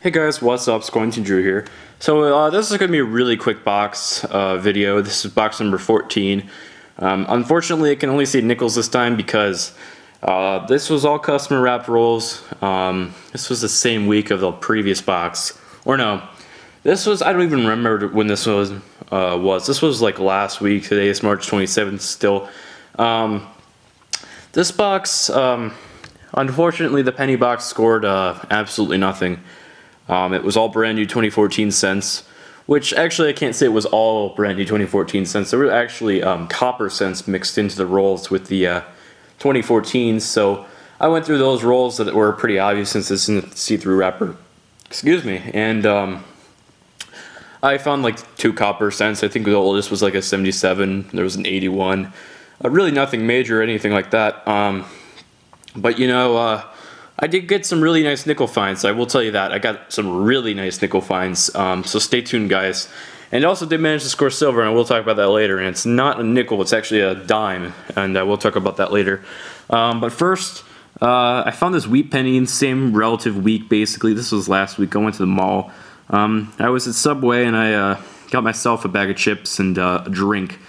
Hey guys, what's up? Squinty Drew here. So this is going to be a really quick box video. This is box number 14. Unfortunately, I can only see nickels this time because this was all customer wrapped rolls. This was the same week of the previous box. Or no, this was, I don't even remember when this was. This was like last week. Today is March 27th still. This box, unfortunately the penny box scored absolutely nothing. It was all brand new 2014 cents, which actually I can't say it was all brand new 2014 cents. There were actually copper cents mixed into the rolls with the 2014s, so I went through those rolls that were pretty obvious since this is a see-through wrapper. Excuse me. And I found like 2 copper cents. I think the oldest was like a 77. There was an 81. Really nothing major or anything like that. But you know, I did get some really nice nickel finds. I will tell you that. I got some really nice nickel finds. So stay tuned, guys. And also did manage to score silver, and I will talk about that later. And it's not a nickel, it's actually a dime. And I will talk about that later. But first, I found this wheat penny in the same relative week, basically. This was last week. I went to the mall. I was at Subway, and I got myself a bag of chips and a drink.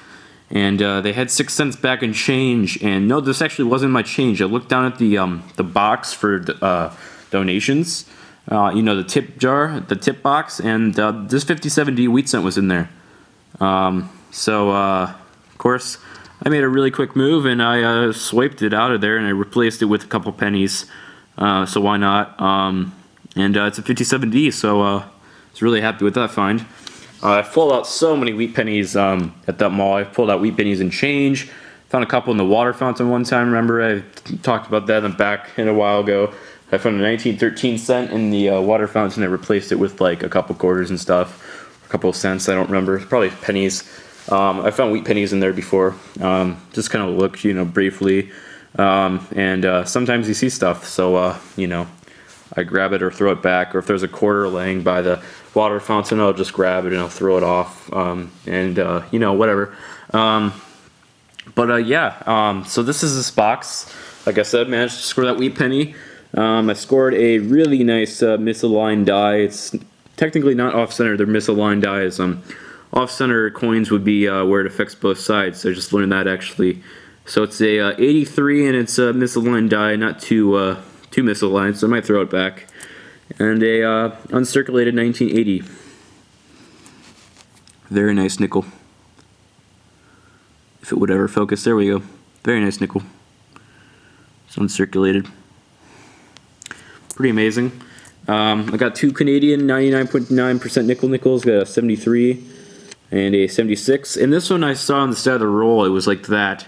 And they had 6 cents back in change, and no, this actually wasn't my change. I looked down at the box for donations, you know, the tip jar, the tip box, and this 57D wheat cent was in there. Of course, I made a really quick move, and I swiped it out of there, and I replaced it with a couple pennies, so why not? It's a 57D, so I was really happy with that find. I pulled out so many wheat pennies at that mall. I pulled out wheat pennies and change. Found a couple in the water fountain one time. Remember, I talked about that back in a while ago. I found a 1913 cent in the water fountain. I replaced it with like a couple quarters and stuff. A couple of cents, I don't remember. Probably pennies. I found wheat pennies in there before. Just kind of look, you know, briefly. Sometimes you see stuff, so, you know, I grab it or throw it back, or if there's a quarter laying by the water fountain, I'll just grab it and I'll throw it off, you know, whatever. So this is this box. Like I said, managed to score that wheat penny. I scored a really nice misaligned die. It's technically not off-center, they're misaligned dies. Off-center coins would be where it affects both sides, so I just learned that actually. So it's a 83 and it's a misaligned die, not too misaligned, so I might throw it back. And a uncirculated 1980. Very nice nickel. If it would ever focus, there we go. Very nice nickel. It's uncirculated. Pretty amazing. I got 2 Canadian 99.9% nickel nickels. Got a 73 and a 76. And this one I saw on the side of the roll. It was like that.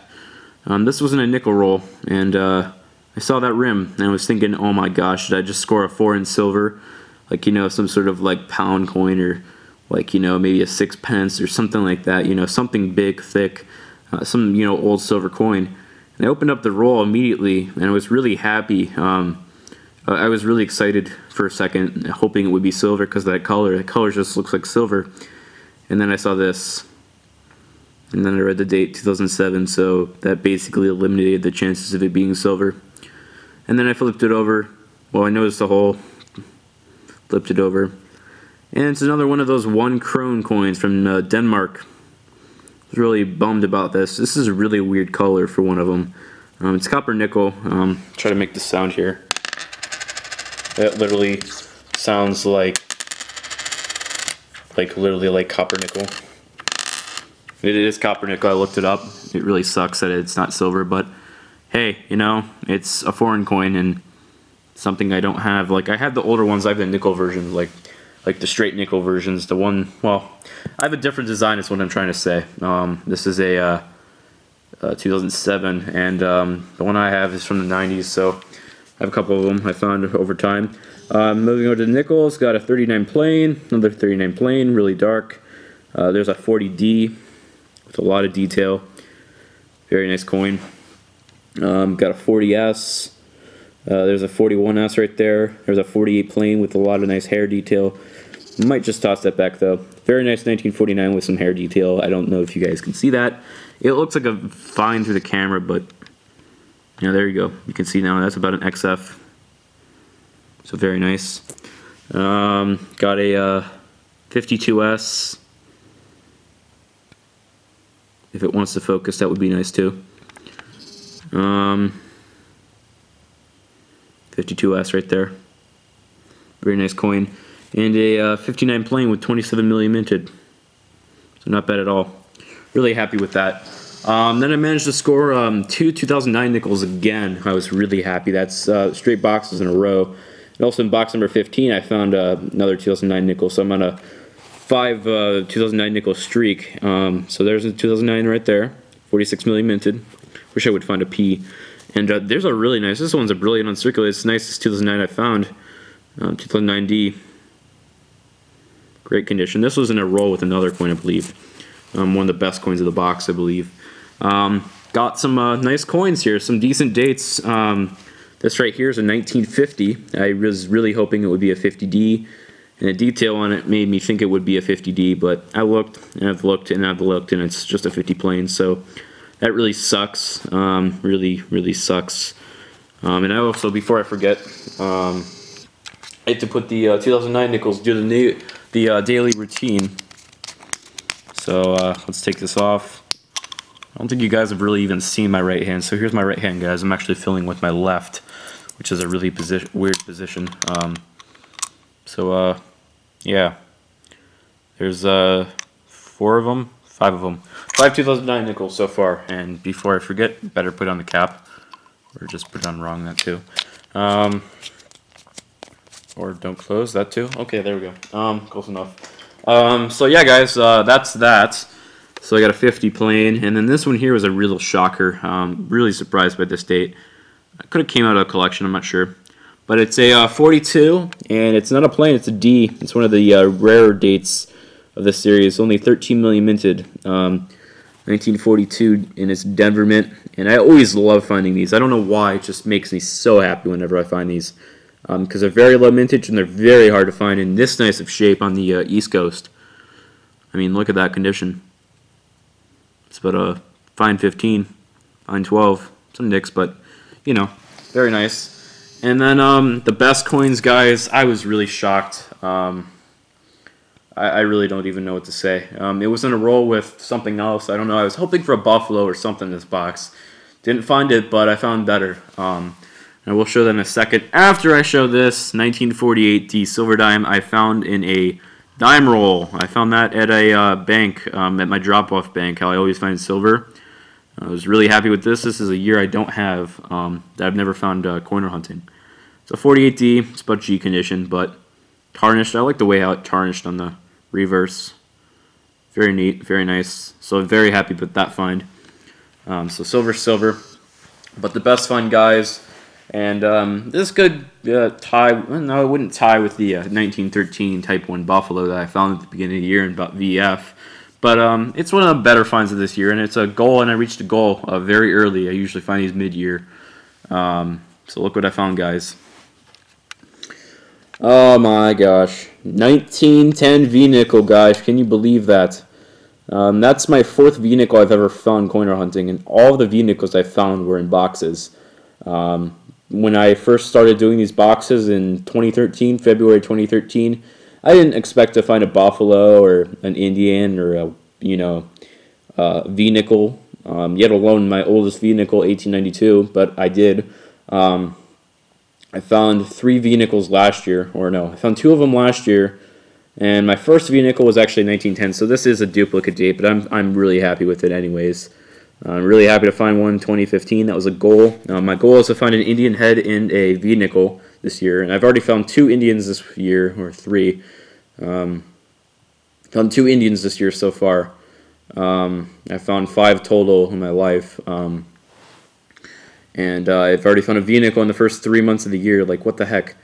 This wasn't a nickel roll, and I saw that rim and I was thinking, oh my gosh, should I just score a 4 in silver? Like, you know, some sort of like pound coin, or like, you know, maybe a 6 pence or something like that, you know, something big, thick, some, you know, old silver coin. And I opened up the roll immediately and I was really happy. I was really excited for a second, hoping it would be silver because of that color. The color just looks like silver. And then I saw this. And then I read the date, 2007, so that basically eliminated the chances of it being silver. And then I flipped it over. Well, I noticed the hole. Flipped it over. And it's another one of those 1 krone coins from Denmark. I was really bummed about this. This is a really weird color for one of them. It's copper nickel. Try to make the sound here. It literally sounds like literally like copper nickel. It is copper nickel. I looked it up. It really sucks that it's not silver, but hey, you know, it's a foreign coin and something I don't have. Like, I have the older ones. I have the nickel version, like the straight nickel versions. The one, well, I have a different design is what I'm trying to say. This is a 2007, and the one I have is from the 90s, so I have a couple of them I found over time. Moving over to the nickels, got a 39 plain, another 39 plain, really dark. There's a 40D with a lot of detail. Very nice coin. Got a 40S. There's a 41S right there. There's a 48 plain with a lot of nice hair detail. Might just toss that back though. Very nice 1949 with some hair detail. I don't know if you guys can see that. It looks like a fine through the camera, but yeah, there you go. You can see now that's about an XF. So very nice. Got a 52S. If it wants to focus, that would be nice too. 52S right there. Very nice coin. And a 59 plain with 27 million minted. So not bad at all. Really happy with that. Then I managed to score 2 2009 nickels again. I was really happy. That's straight boxes in a row. And also in box number 15, I found another 2009 nickel. So I'm on a 5 2009 nickel streak. So there's a 2009 right there. 46 million minted. Wish I would find a P. And there's a really nice, this one's a brilliant uncirculated. It's the nicest 2009 I found. 2009D. Great condition. This was in a roll with another coin, I believe. One of the best coins of the box, I believe. Got some nice coins here, some decent dates. This right here is a 1950. I was really hoping it would be a 50D, and the detail on it made me think it would be a 50D, but I looked, and I've looked, and I've looked, and it's just a 50 plain, so that really sucks. Really sucks. And I also, before I forget, I had to put the 2009 nickels due to the daily routine. So let's take this off. I don't think you guys have really even seen my right hand. So here's my right hand, guys. I'm actually filling with my left, which is a really weird position. Yeah. There's 4 of them, 5 of them. 5 2009 nickels so far. And before I forget, better put on the cap. Or just put it on wrong, that too. Or don't close, that too. Okay, there we go. Close enough. So yeah, guys, that's that. So I got a 50 plain, and then this one here was a real shocker. Really surprised by this date. It could have came out of a collection, I'm not sure. But it's a 42, and it's not a plain, it's a D. It's one of the rarer dates of this series. Only 13 million minted. 1942 in its Denver mint, and I always love finding these. I don't know why, it just makes me so happy whenever I find these. Because they're very low mintage and they're very hard to find in this nice of shape on the East Coast. I mean, look at that condition. It's about a fine 15, fine 12, some nicks, but you know, very nice. And then the best coins, guys, I was really shocked. I really don't even know what to say. It was in a roll with something else. I don't know. I was hoping for a Buffalo or something in this box. Didn't find it, but I found better. And we'll show that in a second. After I show this 1948 D silver dime, I found in a dime roll. I found that at a bank, at my drop-off bank, how I always find silver. I was really happy with this. This is a year I don't have, that I've never found coiner hunting. So 48D, it's about G condition, but tarnished. I like the way how it tarnished on the reverse. Very neat, very nice. So I'm very happy with that find. So silver. But the best find, guys. And this could tie, well, no, it wouldn't tie with the 1913 Type 1 Buffalo that I found at the beginning of the year in about VF. But it's one of the better finds of this year, and it's a goal, and I reached a goal very early. I usually find these mid-year. So look what I found, guys. Oh my gosh. 1910 V-nickel, guys. Can you believe that? That's my 4th V-nickel I've ever found coiner hunting, and all of the V-nickels I found were in boxes. When I first started doing these boxes in 2013, February 2013, I didn't expect to find a Buffalo or an Indian or a, V-nickel, yet alone my oldest V-nickel, 1892, but I did. I found 3 V-nickels last year, or no, I found 2 of them last year, and my first V-nickel was actually 1910, so this is a duplicate date, but I'm really happy with it anyways. I'm really happy to find one in 2015. That was a goal. My goal is to find an Indian head and a V-nickel this year, and I've already found 2 Indians this year, or 3. Found 2 Indians this year so far. I found 5 total in my life, and I've already found a V-nickel in the first 3 months of the year. Like, what the heck?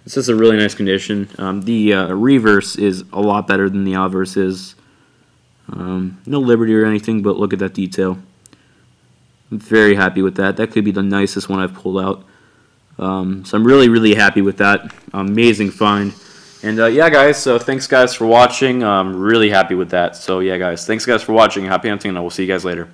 This is a really nice condition. The reverse is a lot better than the obverse is. No Liberty or anything, but look at that detail. I'm very happy with that. That could be the nicest one I've pulled out. So I'm really happy with that. Amazing find. And yeah, guys, so thanks, guys, for watching. I'm really happy with that. So yeah, guys, thanks, guys, for watching. Happy hunting, and I will see you guys later.